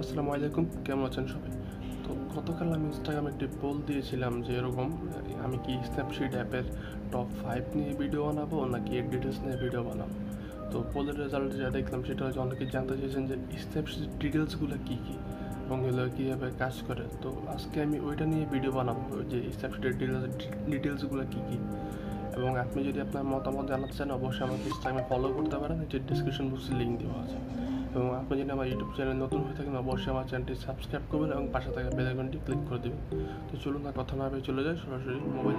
আসসালামু আলাইকুম, কেমন আছেন সবাই? তো গতকাল আমি ইনস্টাগ্রামে একটি পোল দিয়েছিলাম যে এরকম আমি কি স্ন্যাপশিট অ্যাপের টপ 5 নিয়ে ভিডিও বানাবো নাকি এর ডিটেলস নিয়ে ভিডিও বানাবো। তো পোলের রেজাল্ট যা দেখলাম সেটা হচ্ছে অনেকে জানতে চেয়েছেন যে স্ন্যাপশিট ডিটেলসগুলো কী কী এবং এগুলো কীভাবে কাজ করে। তো আজকে আমি ওইটা নিয়ে ভিডিও বানাবো যে স্ন্যাপশিটের ডিটেলসগুলো কী কী। এবং আপনি যদি আপনার মতামত জানাতে চান অবশ্যই আমাকে ইনস্টাগ্রামে ফলো করতে পারেন, যে ডিসক্রিপশন বক্সে লিঙ্ক দেওয়া আছে। এবং আপনি যদি আমার ইউটিউব চ্যানেল নতুন হয়ে থাকেন অবশ্যই আমার চ্যানেলটি সাবস্ক্রাইব করবেন এবং পাশে থাকা বেল আইকনটি ক্লিক করে দেবেন। তো চলুন আর কথা না ভেবে চলে যায় সরাসরি মোবাইল।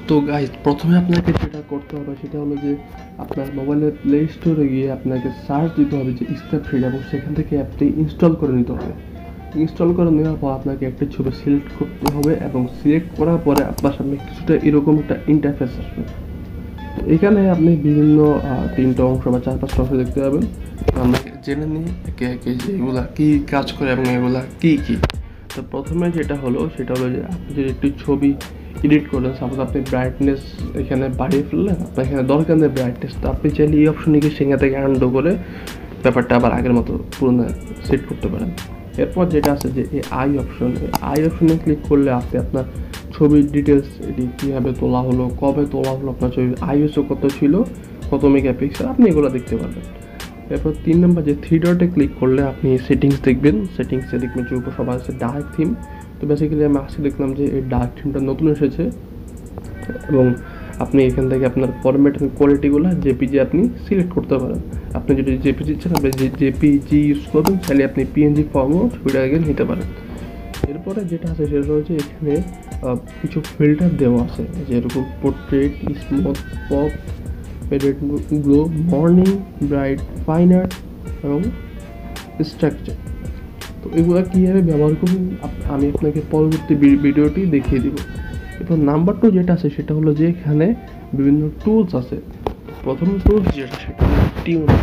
তো গাইজ, প্রথমে আপনাকে যেটা করতে হবে সেটা হলো যে আপনার মোবাইলের প্লে স্টোরে গিয়ে আপনাকে সার্চ দিতে হবে যে স্ন্যাপশিট, এবং সেখান থেকে অ্যাপটি ইনস্টল করে নিতে হবে। ইনস্টল করে নেওয়ার পর আপনাকে একটা ছবি সিলেক্ট করতে হবে এবং সিলেক্ট করার পরে আপনার সামনে কিছুটা এরকম একটা ইন্টারফেস আসবে। তো এখানে আপনি বিভিন্ন 3টা অংশ বা 4-5টা অংশ দেখতে পাবেন। আমরা জেনে নিই একে একে যে এগুলা কী কাজ করে এবং এগুলা কী কী। তো প্রথমে যেটা হলো সেটা হলো যে আপনি যদি একটি ছবি এডিট করলেন, সাপোজ আপনি ব্রাইটনেস এখানে বাড়িয়ে ফেললেন, আপনার এখানে দরকার নেই ব্রাইটনেস, তো আপনি চাইলে এই অপশনে গিয়ে সেখান থেকে আনডো করে ব্যাপারটা আবার আগের মতো পুরোনো সেট করতে পারেন। এরপর যেটা আছে যে এই আই অপশন, এই আই অপশনে ক্লিক করলে আপনি আপনার ছবির ডিটেলস, এটি কীভাবে তোলা হলো, কবে তোলা হলো, আপনার ছবির আইএসও কত ছিল, কত মেগাপিক্সেল, আপনি এগুলো দেখতে পারবেন। এরপর 3 নম্বর যে 3 ডটে ক্লিক করলে আপনি সেটিংস দেখবেন। সেটিংসে দেখবেন যে উপর সবার আছে ডার্ক থিম। তো বেসিক্যালি আমি আজকে দেখলাম যে এই ডার্ক থিমটা নতুন এসেছে, এবং আপনি এখান থেকে আপনার ফরম্যাট এবং কোয়ালিটিগুলো জেপিজি আপনি সিলেক্ট করতে পারেন। আপনি যদি জেপিজি চান আপনি জেপিজি ইউজ করবেন, চাইলে আপনি পিএনজি ফর্মও ছবিটা আগে নিতে পারেন। এরপরে যেটা আছে সেটা হচ্ছে এখানে কিছু ফিল্টার দেওয়া আছে, যেরকম portrait, smooth, pop, faded, glow, morning, bright, fine art এবং স্ট্রাকচার। তো এগুলো কীভাবে ব্যবহার করবেন আমি আপনাকে পরবর্তী ভিডিওটি দেখিয়ে দিব। এরপর নাম্বার 2 যেটা আছে সেটা হলো যে এখানে বিভিন্ন টুলস আছে। প্রথম টুলস যেটা সেটা হলো টিউনিং।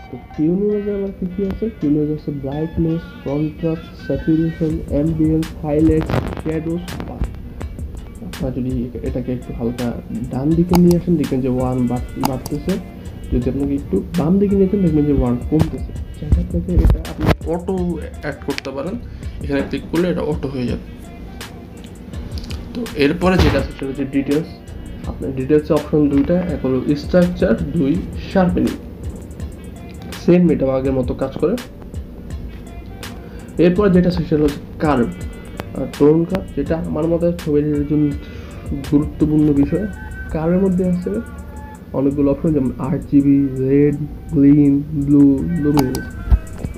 তো টিউনিং এর আবার কী কী আছে? টিউনিং আছে brightness, contrast, saturation, ambience, highlights, shadows. আপনার যদি এটাকে একটু হালকা ডান দিকে নিয়ে আসেন দেখবেন যে 1 বাড়তেছে, যদি আপনাকে একটু বাম দিকে নিয়ে আসেন দেখবেন যে 1 কমতেছে। সেটা থেকে এটা আপনি অটো অ্যাড করতে পারেন, এখানে ক্লিক করলে এটা অটো হয়ে যাবে। তো এরপরে যেটা আছে সেটা হচ্ছে ডিটেলস। আপনার ডিটেলসে অপশন 2টা, এক হলো স্ট্রাকচার, 2 শার্পেনিং। সেম এটা আগের মতো কাজ করে। এরপর যেটা আছে সেটা হচ্ছে কার্ভ আর টোন কার্ভ, যেটা আমার মতে ছবির জন্য গুরুত্বপূর্ণ বিষয়। কার্ভের মধ্যে আছে অনেকগুলো অপশন, যেমন RGB, red, green, blue, Luminous.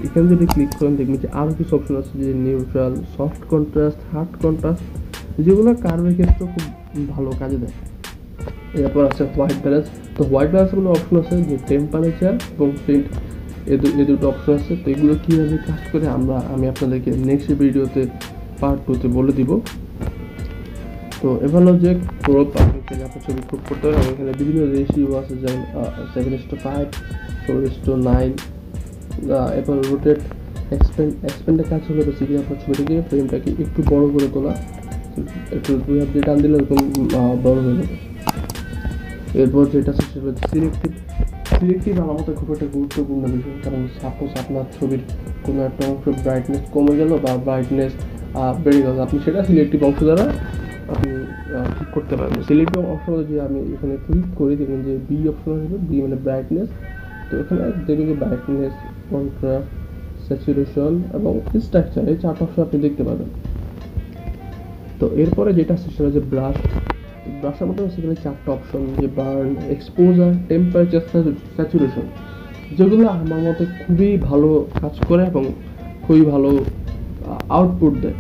এখানে যদি ক্লিক করেন দেখবেন যে আরও কিছু অপশন আছে, যে neutral, soft contrast, hard contrast, যেগুলো কার্ভের ক্ষেত্রে খুব ভালো কাজে দেয়। এরপর আছে হোয়াইট ব্যালেন্স। তো হোয়াইট ব্যালেন্সগুলো অপশন আছে যে টেম্পারেচার এবং প্রিন্ট, এই দুটো অপশন আছে। তো এগুলো কীভাবে কাজ করে আমি আপনাদেরকে নেক্সট ভিডিওতে পার্ট 2তে বলে দিব। তো এবার হলো যে ক্রপ, আপনি চাইলে আপনার ছবি ক্রপ করতে পারেন। এখানে বিভিন্ন রেশিও আছে, যেমন 7:5, 4:9। এরপর রোটেট, এক্সপেন্ডের কাজ হলো বেসিক্যালি আপনার ছবিটাকে, ফ্রেমটাকে একটু বড় করে তোলা, একটু 2 হাত দিয়ে টান দিলে এরকম বড় হয়ে যাবে। এরপর যেটা আছে সেটা হচ্ছে সিলেক্টিভ আমার মতে খুব একটা গুরুত্বপূর্ণ বিষয়, কারণ সাপোজ আপনার ছবির কোনো একটা অংশ ব্রাইটনেস কমে গেল বা ব্রাইটনেস বেড়ে গেল, আপনি সেটা সিলেক্টিভ অংশ দ্বারা আপনি ঠিক করতে পারেন। সিলেক্টিভ অংশ যে আমি এখানে ক্লিক করি দেখবেন যে বি অপশন আসবে, বি মানে ব্রাইটনেস। তো এখানে দেখবেন যে ব্রাইটনেস, কন্ট্রাস্ট, স্যাচুরেশন এবং স্ট্রাকচার, এই 4টা অপশন আপনি দেখতে পাবেন। তো এরপরে যেটা আছে সেটা হচ্ছে ব্রাশের মধ্যে সেখানে 4টা অপশন, যে বার্ন, এক্সপোজার, টেম্পারেচার, স্যাচুরেশন, যেগুলো আমার মতে খুবই ভালো কাজ করে এবং খুবই ভালো আউটপুট দেয়।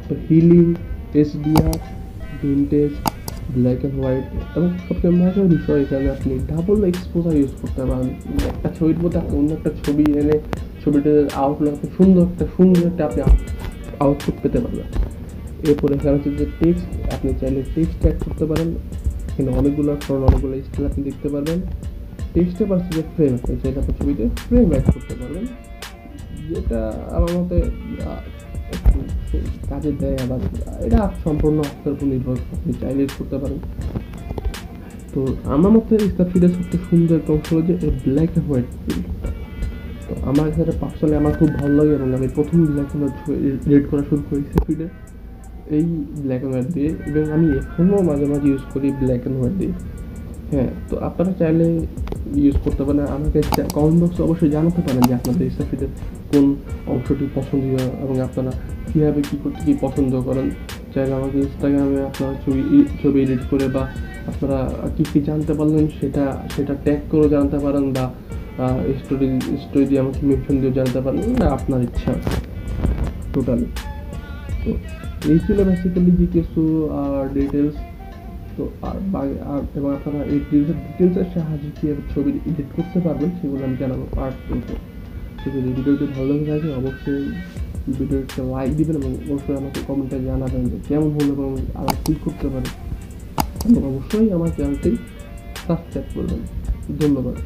তো healing, HDR, vintage, black and white, এবং সবচেয়ে মজার বিষয় এখানে আপনি ডাবল এক্সপোজার ইউজ করতে পারেন। একটা ছবির মধ্যে অন্য একটা ছবি এনে ছবিটার আউটলুক আপনি সুন্দর একটা আপনি আউটপুট পেতে পারবেন। এরপরে এখানে হচ্ছে যে টেক্সট, আপনি চাইলে টেক্সট অ্যাড করতে পারেন। এখানে অনেকগুলো স্টাইল আপনি দেখতে পারবেন। টেক্সটে পাচ্ছি যে ফ্রেম, আপনি চাইলে আপনার ছবিতে ফ্রেম অ্যাড করতে পারবেন, যেটা আমার মতে একটু কাজে দেয়। আবার এটা সম্পূর্ণ আপনার উপর নির্ভর, আপনি চাইলে ইউজ করতে পারেন। তো আমার মতে স্ন্যাপসিডের সবচেয়ে সুন্দর একটা অংশ হলো যে ব্ল্যাক অ্যান্ড হোয়াইট প্রিন্ট। তো আমার এখানে পার্সোনালি আমার খুব ভালো লাগে, এবং আমি প্রথম ব্ল্যাক অ্যান্ড হোয়াইট এডিট করা শুরু করি স্ন্যাপসিডে এই ব্ল্যাক অ্যান্ড হোয়াইট দিয়ে, এবং আমি এখনও মাঝে মাঝে ইউজ করি ব্ল্যাক অ্যান্ড হোয়াইট দিয়ে। হ্যাঁ, তো আপনারা চাইলে ইউজ করতে পারেন। আমাকে কমেন্ট বক্সে অবশ্যই জানাতে পারেন যে আপনাদের স্ন্যাপসিডের কোন অংশটি পছন্দীয়, এবং আপনারা কীভাবে কী করতে কী পছন্দ করেন। চাইলে আমাকে ইনস্টাগ্রামে আপনারা ছবি এডিট করে, বা আপনারা কী কী জানতে পারলেন সেটা ট্যাগ করে জানতে পারেন, বা স্টোরি দিয়ে আমাকে মেনশন দিয়ে জানতে পারেন, এটা আপনার ইচ্ছা টোটালি। তো এই ছিল বেসিক্যালি যে কিছু ডিটেলস। তো এবং আপনারা এই ডিটেলসের সাহায্যে কীভাবে ছবি এডিট করতে পারবেন সেগুলো আমি জানাবো পার্ট 2-তে। তো যদি ভিডিওটি ভালো লেগে থাকে অবশ্যই ভিডিওটা লাইক দিবেন, এবং অবশ্যই আমাকে কমেন্টে জানাবেন যে কেমন হলো এবং আবার কী করতে পারেন, এবং অবশ্যই আমার চ্যানেলটি সাবস্ক্রাইব করবেন। ধন্যবাদ।